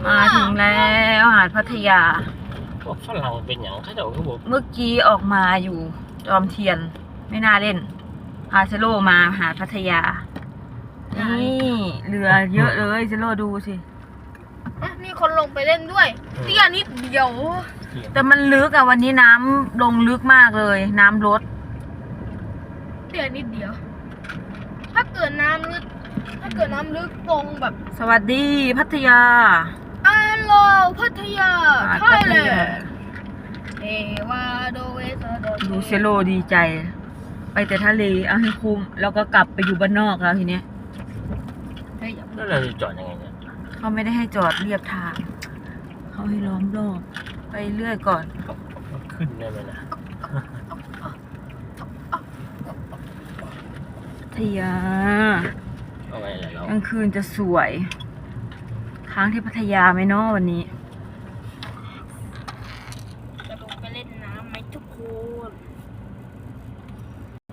มาถึงแล้วหาดพัทยาพวกฝรั่งเป็นอย่างเขาเจ้าเขาบอกเมื่อกี้ออกมาอยู่จอมเทียนไม่น่าเล่นพาเซโลมาหาดพัทยานี่เรือเยอะเลยเซโลดูสิมีคนลงไปเล่นด้วยเตี้ยนิดเดียวแต่มันลึกอะวันนี้น้ำลงลึกมากเลยน้ำลดเตี้ยนิดเดียวถ้าเกิดน้ำลึกตรงแบบสวัสดีพัทยาอัลโหลพัทยาไทยแลนด์เอวาโดเวสโดดูเซโลดีใจไปแต่ทะเลเอาให้คุ้มแล้วก็กลับไปอยู่บ้านนอกแล้วทีเนี้ยแล้วเราจะจอดยังไงเนี่ยเขาไม่ได้ให้จอดเรียบทางเขาให้ล้อมรอบไปเรื่อยก่อนขึ้นได้ไหมนะพัทยาเอาไงล่ะเรากลางคืนจะสวยค้างที่พัทยาไหมเนาะวันนี้